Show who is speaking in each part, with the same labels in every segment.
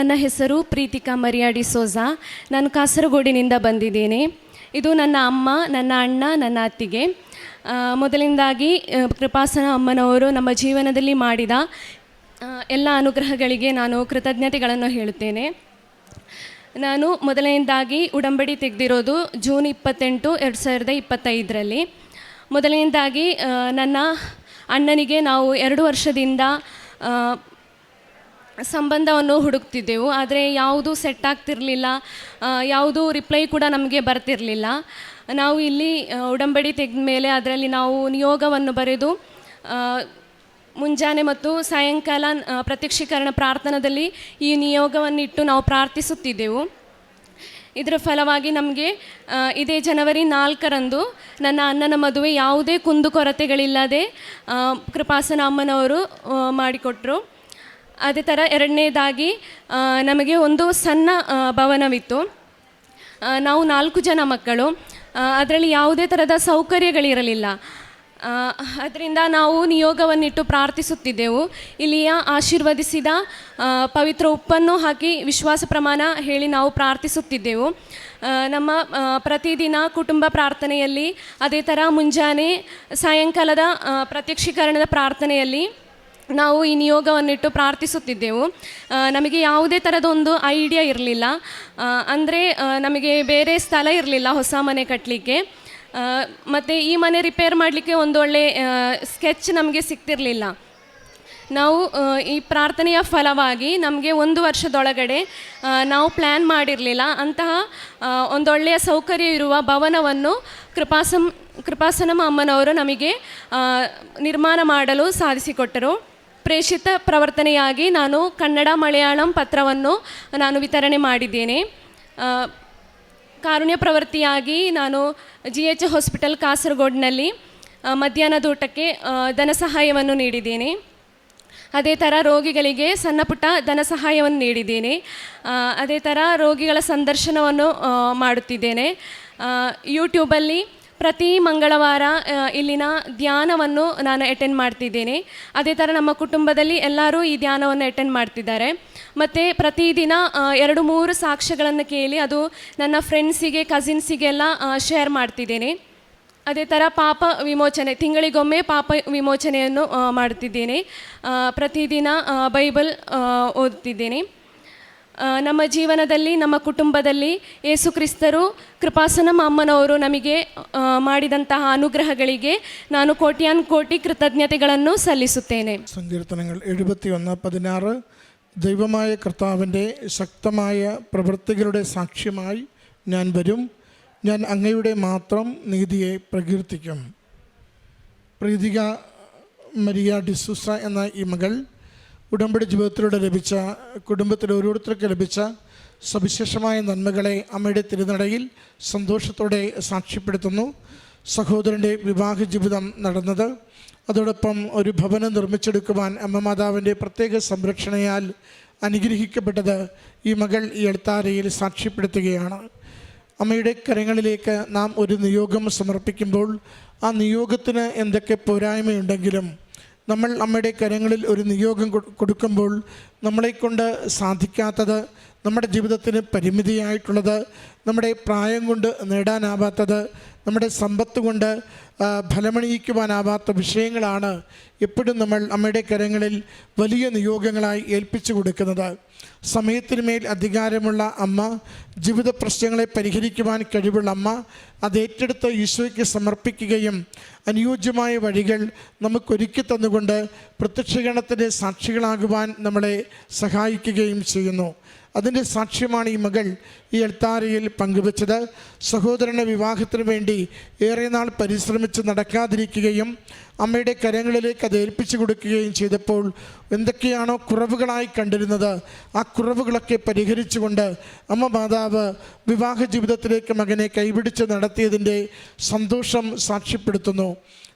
Speaker 1: ನನ್ನ ಹೆಸರು ಪ್ರೀತಿಕಾ ಮರಿಯಾಡಿ ಸೋಜಾ. ನಾನು ಕಾಸರಗೋಡಿನಿಂದ ಬಂದಿದ್ದೇನೆ. ಇದು ನನ್ನ ಅಮ್ಮ, ನನ್ನ ಅಣ್ಣ, ನನ್ನ ಅತ್ತಿಗೆ. ಮೊದಲಿಂದಾಗಿ ಕೃಪಾಸನ ಅಮ್ಮನವರು ನಮ್ಮ ಜೀವನದಲ್ಲಿ ಮಾಡಿದ ಎಲ್ಲ ಅನುಗ್ರಹಗಳಿಗೆ ನಾನು ಕೃತಜ್ಞತೆಗಳನ್ನು ಹೇಳುತ್ತೇನೆ. ನಾನು ಮೊದಲನೇದಾಗಿ ಉಡಂಬಡಿ ತೆಗೆದಿರೋದು ಜೂನ್ 28, 2025ರಲ್ಲಿ. ಮೊದಲನೇದಾಗಿ ನನ್ನ ಅಣ್ಣನಿಗೆ ನಾವು 2 ವರ್ಷದಿಂದ ಸಂಬಂಧವನ್ನು ಹುಡುಕ್ತಿದ್ದೆವು. ಆದರೆ ಯಾವುದೂ ಸೆಟ್ ಆಗ್ತಿರಲಿಲ್ಲ, ಯಾವುದೂ ರಿಪ್ಲೈ ಕೂಡ ನಮಗೆ ಬರ್ತಿರಲಿಲ್ಲ. ನಾವು ಇಲ್ಲಿ ಉಡಂಬಡಿ ತೆಗೆದ ಮೇಲೆ ಅದರಲ್ಲಿ ನಾವು ನಿಯೋಗವನ್ನು ಬರೆದು ಮುಂಜಾನೆ ಮತ್ತು ಸಾಯಂಕಾಲ ಪ್ರತ್ಯಕ್ಷೀಕರಣ ಪ್ರಾರ್ಥನದಲ್ಲಿ ಈ ನಿಯೋಗವನ್ನಿಟ್ಟು ನಾವು ಪ್ರಾರ್ಥಿಸುತ್ತಿದ್ದೆವು. ಇದರ ಫಲವಾಗಿ ನಮಗೆ ಇದೇ ಜನವರಿ 4ರಂದು ನನ್ನ ಅಣ್ಣನ ಮದುವೆ ಯಾವುದೇ ಕುಂದುಕೊರತೆಗಳಿಲ್ಲದೆ ಕೃಪಾಸನ ಅಮ್ಮನವರು ಮಾಡಿಕೊಟ್ರು. ಅದೇ ಥರ ಎರಡನೇದಾಗಿ ನಮಗೆ ಒಂದು ಸಣ್ಣ ಭವನವಿತ್ತು. ನಾವು 4 ಜನ ಮಕ್ಕಳು. ಅದರಲ್ಲಿ ಯಾವುದೇ ಥರದ ಸೌಕರ್ಯಗಳಿರಲಿಲ್ಲ. ಅದರಿಂದ ನಾವು ನಿಯೋಗವನ್ನಿಟ್ಟು ಪ್ರಾರ್ಥಿಸುತ್ತಿದ್ದೆವು. ಇಲ್ಲಿಯ ಆಶೀರ್ವದಿಸಿದ ಪವಿತ್ರ ಉಪ್ಪನ್ನು ಹಾಕಿ ವಿಶ್ವಾಸ ಪ್ರಮಾಣ ಹೇಳಿ ನಾವು ಪ್ರಾರ್ಥಿಸುತ್ತಿದ್ದೆವು. ನಮ್ಮ ಪ್ರತಿದಿನ ಕುಟುಂಬ ಪ್ರಾರ್ಥನೆಯಲ್ಲಿ, ಅದೇ ಥರ ಮುಂಜಾನೆ ಸಾಯಂಕಾಲದ ಪ್ರತ್ಯಕ್ಷೀಕರಣದ ಪ್ರಾರ್ಥನೆಯಲ್ಲಿ ನಾವು ಈ ನಿಯೋಗವನ್ನಿಟ್ಟು ಪ್ರಾರ್ಥಿಸುತ್ತಿದ್ದೆವು. ನಮಗೆ ಯಾವುದೇ ಥರದೊಂದು ಐಡಿಯಾ ಇರಲಿಲ್ಲ. ಅಂದರೆ ನಮಗೆ ಬೇರೆ ಸ್ಥಳ ಇರಲಿಲ್ಲ ಹೊಸ ಮನೆ ಕಟ್ಟಲಿಕ್ಕೆ. ಮತ್ತು ಈ ಮನೆ ರಿಪೇರ್ ಮಾಡಲಿಕ್ಕೆ ಒಂದು ಒಳ್ಳೆ ಸ್ಕೆಚ್ ನಮಗೆ ಸಿಗ್ತಿರಲಿಲ್ಲ. ನಾವು ಈ ಪ್ರಾರ್ಥನೆಯ ಫಲವಾಗಿ ನಮಗೆ 1 ವರ್ಷದೊಳಗಡೆ ನಾವು ಪ್ಲ್ಯಾನ್ ಮಾಡಿರಲಿಲ್ಲ ಅಂತಹ ಒಂದೊಳ್ಳೆಯ ಸೌಕರ್ಯ ಇರುವ ಭವನವನ್ನು ಕೃಪಾಸನಂ ಅಮ್ಮನವರು ನಮಗೆ ನಿರ್ಮಾಣ ಮಾಡಲು ಸಾಧಿಸಿಕೊಟ್ಟರು. ಪ್ರೇಷಿತ ಪ್ರವರ್ತನೆಯಾಗಿ ನಾನು ಕನ್ನಡ, ಮಲಯಾಳಂ ಪತ್ರವನ್ನು ನಾನು ವಿತರಣೆ ಮಾಡಿದ್ದೇನೆ. ಕಾರುಣ್ಯ ಪ್ರವೃತ್ತಿಯಾಗಿ ನಾನು GH ಹಾಸ್ಪಿಟಲ್ ಕಾಸರಗೋಡಿನಲ್ಲಿ ಮಧ್ಯಾಹ್ನದ ಊಟಕ್ಕೆ ಧನ ಸಹಾಯವನ್ನು ನೀಡಿದ್ದೇನೆ. ಅದೇ ಥರ ರೋಗಿಗಳಿಗೆ ಸಣ್ಣ ಪುಟ್ಟ ಧನ ಸಹಾಯವನ್ನು ನೀಡಿದ್ದೇನೆ. ಅದೇ ಥರ ರೋಗಿಗಳ ಸಂದರ್ಶನವನ್ನು ಮಾಡುತ್ತಿದ್ದೇನೆ. ಯೂಟ್ಯೂಬಲ್ಲಿ ಪ್ರತಿ ಮಂಗಳವಾರ ಇಲ್ಲಿನ ಧ್ಯಾನವನ್ನು ನಾನು ಅಟೆಂಡ್ ಮಾಡ್ತಿದ್ದೇನೆ. ಅದೇ ಥರ ನಮ್ಮ ಕುಟುಂಬದಲ್ಲಿ ಎಲ್ಲರೂ ಈ ಧ್ಯಾನವನ್ನು ಅಟೆಂಡ್ ಮಾಡ್ತಿದ್ದಾರೆ. ಮತ್ತು ಪ್ರತಿದಿನ 2-3 ಸಾಕ್ಷ್ಯಗಳನ್ನು ಕೇಳಿ ಅದು ನನ್ನ ಫ್ರೆಂಡ್ಸಿಗೆ, ಕಸಿನ್ಸಿಗೆಲ್ಲ ಶೇರ್ ಮಾಡ್ತಿದ್ದೇನೆ. ಅದೇ ಥರ ಪಾಪ ವಿಮೋಚನೆ, ತಿಂಗಳಿಗೊಮ್ಮೆ ಪಾಪ ವಿಮೋಚನೆಯನ್ನು ಮಾಡುತ್ತಿದ್ದೇನೆ. ಪ್ರತಿದಿನ ಬೈಬಲ್ ಓದುತ್ತಿದ್ದೇನೆ. ನಮ್ಮ ಜೀವನದಲ್ಲಿ, ನಮ್ಮ ಕುಟುಂಬದಲ್ಲಿ ಯೇಸು ಕ್ರಿಸ್ತರು, ಕೃಪಾಸನಂ ಅಮ್ಮನವರು ನಮಗೆ ಮಾಡಿದಂತಹ ಅನುಗ್ರಹಗಳಿಗೆ ನಾನು ಕೋಟಿ കൃതജ്ഞതಗಳನ್ನು സല്ലിಸುತ್ತೇನೆ.
Speaker 2: സങ്കീർത്തനങ്ങൾ 71:16 ദൈവമായ കർത്താവിൻ്റെ ശക്തമായ പ്രവൃത്തികളുടെ സാക്ഷ്യമായി ഞാൻ വരും, ഞാൻ അങ്ങയുടെ മാത്രം നീതിയെ പ്രകീർത്തിക്കും. പ്രീതിക മരിയ ഡിസൂസ എന്ന ഈ മകൾ ഉടമ്പടി ജീവിതത്തിലൂടെ ലഭിച്ച, കുടുംബത്തിൽ ഓരോരുത്തർക്ക് ലഭിച്ച സവിശേഷമായ നന്മകളെ അമ്മയുടെ തിരുനടയിൽ സന്തോഷത്തോടെ സാക്ഷ്യപ്പെടുത്തുന്നു. സഹോദരൻ്റെ വിവാഹ ജീവിതം നടന്നത്, അതോടൊപ്പം ഒരു ഭവനം നിർമ്മിച്ചെടുക്കുവാൻ അമ്മ മാതാവിൻ്റെ പ്രത്യേക സംരക്ഷണയാൽ അനുഗ്രഹിക്കപ്പെട്ടത് ഈ മകൾ ഈ എഴുത്താരയിൽ സാക്ഷ്യപ്പെടുത്തുകയാണ്. അമ്മയുടെ കരങ്ങളിലേക്ക് നാം ഒരു നിയോഗം സമർപ്പിക്കുമ്പോൾ ആ നിയോഗത്തിന് എന്തൊക്കെ പോരായ്മയുണ്ടെങ്കിലും നമ്മൾ അമ്മയുടെ കരങ്ങളിൽ ഒരു നിയോഗം കൊടുക്കുമ്പോൾ നമ്മളെക്കൊണ്ട് സാധിക്കാത്തത്, നമ്മുടെ ജീവിതത്തിന് പരിമിതിയായിട്ടുള്ളത്, നമ്മുടെ പ്രായം കൊണ്ട് നേടാനാവാത്തത്, നമ്മുടെ സമ്പത്ത് കൊണ്ട് ഫലമണിയിക്കുവാനാവാത്ത വിഷയങ്ങളാണ് എപ്പോഴും നമ്മൾ അമ്മയുടെ കരങ്ങളിൽ വലിയ നിയോഗങ്ങളായി ഏൽപ്പിച്ചു കൊടുക്കുന്നത്. സമയത്തിനുമേൽ അധികാരമുള്ള അമ്മ, ജീവിത പ്രശ്നങ്ങളെ പരിഹരിക്കുവാൻ കഴിവുള്ള അമ്മ, അത് ഏറ്റെടുത്ത് ഈശോയ്ക്ക് സമർപ്പിക്കുകയും അനുയോജ്യമായ വഴികൾ നമുക്കൊരുക്കി തന്നുകൊണ്ട് പ്രത്യക്ഷീകരണത്തിൻ്റെ സാക്ഷികളാകുവാൻ നമ്മളെ സഹായിക്കുകയും ചെയ്യുന്നു. അതിൻ്റെ സാക്ഷ്യമാണ് ഈ മകൾ ഈ എൽത്താരയിൽ പങ്കുവച്ചത്. സഹോദരൻ്റെ വിവാഹത്തിന് വേണ്ടി ഏറെ നാൾ പരിശ്രമിച്ച് നടക്കാതിരിക്കുകയും അമ്മയുടെ കരങ്ങളിലേക്ക് അത് ഏൽപ്പിച്ചു കൊടുക്കുകയും ചെയ്തപ്പോൾ എന്തൊക്കെയാണോ കുറവുകളായി കണ്ടിരുന്നത് ആ കുറവുകളൊക്കെ പരിഹരിച്ചുകൊണ്ട് അമ്മ മാതാവ് വിവാഹ ജീവിതത്തിലേക്ക് മകനെ കൈപിടിച്ച് നടത്തിയതിൻ്റെ സന്തോഷം സാക്ഷ്യപ്പെടുത്തുന്നു.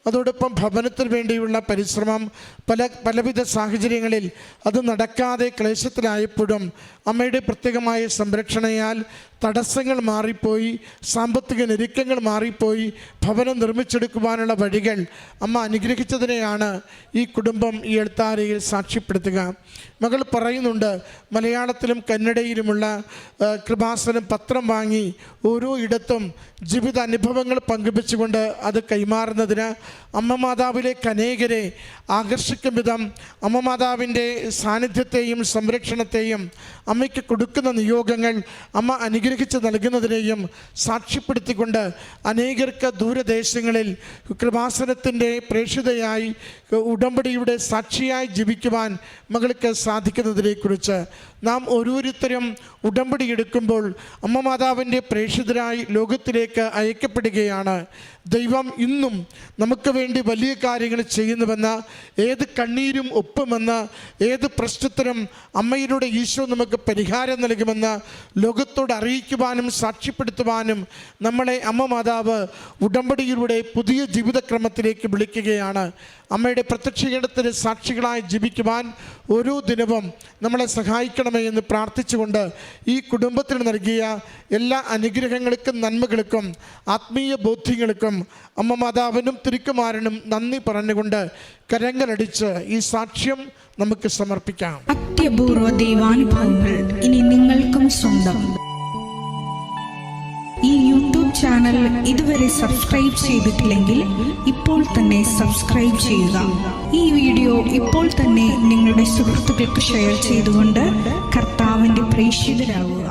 Speaker 2: അതോടൊപ്പം ഭവനത്തിന് വേണ്ടിയുള്ള പരിശ്രമം പലവിധ സാഹചര്യങ്ങളിൽ അത് നടക്കാതെ ക്ലേശത്തിലായപ്പോഴും അമ്മയുടെ പ്രത്യേകമായ സംരക്ഷണയാൽ തടസ്സങ്ങൾ മാറിപ്പോയി, സാമ്പത്തിക ഞെരുക്കങ്ങൾ മാറിപ്പോയി, ഭവനം നിർമ്മിച്ചെടുക്കുവാനുള്ള വഴികൾ അമ്മ അനുഗ്രഹിച്ചതിനെയാണ് ഈ കുടുംബം ഈ എഴുത്താരയിൽ സാക്ഷ്യപ്പെടുത്തുക. മകൾ പറയുന്നുണ്ട്, മലയാളത്തിലും കന്നഡയിലുമുള്ള കൃപാസനം പത്രം വാങ്ങി ഓരോ ഇടത്തും ജീവിത അനുഭവങ്ങൾ പങ്കുവെച്ചുകൊണ്ട് അത് കൈമാറുന്നതിന് അമ്മ മാതാവിലേക്ക് അനേകരെ ആകർഷിക്കും വിധം അമ്മ മാതാവിൻ്റെ സാന്നിധ്യത്തെയും സംരക്ഷണത്തെയും അമ്മയ്ക്ക് കൊടുക്കുന്ന നിയോഗങ്ങൾ അമ്മ അനുഗ്രഹിച്ച് നൽകുന്നതിനെയും സാക്ഷ്യപ്പെടുത്തിക്കൊണ്ട് അനേകർക്ക് ദൂരദേശങ്ങളിൽ കൃപാസനത്തിൻ്റെ പ്രേക്ഷിതയായി ഉടമ്പടിയുടെ സാക്ഷിയായി ജീവിക്കുവാൻ മകൾക്ക് സാധിക്കുന്നതിനെക്കുറിച്ച് നാം ഓരോരുത്തരും ഉടമ്പടി എടുക്കുമ്പോൾ അമ്മ മാതാവിൻ്റെ പ്രേക്ഷിതരായി ലോകത്തിലേക്ക് അയക്കപ്പെടുകയാണ്. ദൈവം ഇന്നും നമുക്ക് വേണ്ടി വലിയ കാര്യങ്ങൾ ചെയ്യുന്നുവെന്ന്, ഏത് കണ്ണീരും ഒപ്പുമെന്ന്, ഏത് പ്രശ്നത്തിനും അമ്മയിലൂടെ ഈശോ നമുക്ക് പരിഹാരം നൽകുമെന്ന് ലോകത്തോട് അറിയിക്കുവാനും സാക്ഷ്യപ്പെടുത്തുവാനും നമ്മളെ അമ്മ മാതാവ് ഉടമ്പടിയിലൂടെ പുതിയ ജീവിതക്രമത്തിലേക്ക് വിളിക്കുകയാണ്. അമ്മയുടെ പ്രത്യക്ഷീകരണത്തിന് സാക്ഷികളായി ജീവിക്കുവാൻ ഓരോ ദിനവും നമ്മളെ സഹായിക്കണമേ എന്ന് പ്രാർത്ഥിച്ചുകൊണ്ട് ഈ കുടുംബത്തിന് നൽകിയ എല്ലാ അനുഗ്രഹങ്ങൾക്കും നന്മകൾക്കും ആത്മീയ ബോധ്യങ്ങൾക്കും അമ്മ മാതാവിനും തിരുക്കുമാരനും നന്ദി പറഞ്ഞുകൊണ്ട് കരങ്ങളടിച്ച് ഈ സാക്ഷ്യം നമുക്ക് സമർപ്പിക്കാം.
Speaker 3: അത്യപൂർവ ദൈവാനുഭവങ്ങൾ ഇനി നിങ്ങൾക്കും സ്വന്തം. ഈ യൂട്യൂബ് ചാനൽ ഇതുവരെ സബ്സ്ക്രൈബ് ചെയ്തിട്ടില്ലെങ്കിൽ ഇപ്പോൾ തന്നെ സബ്സ്ക്രൈബ് ചെയ്യുക. ഈ വീഡിയോ ഇപ്പോൾ തന്നെ നിങ്ങളുടെ സുഹൃത്തുക്കൾക്ക് ഷെയർ ചെയ്തുകൊണ്ട് കർത്താവിൻ്റെ പ്രേക്ഷിതരാകുക.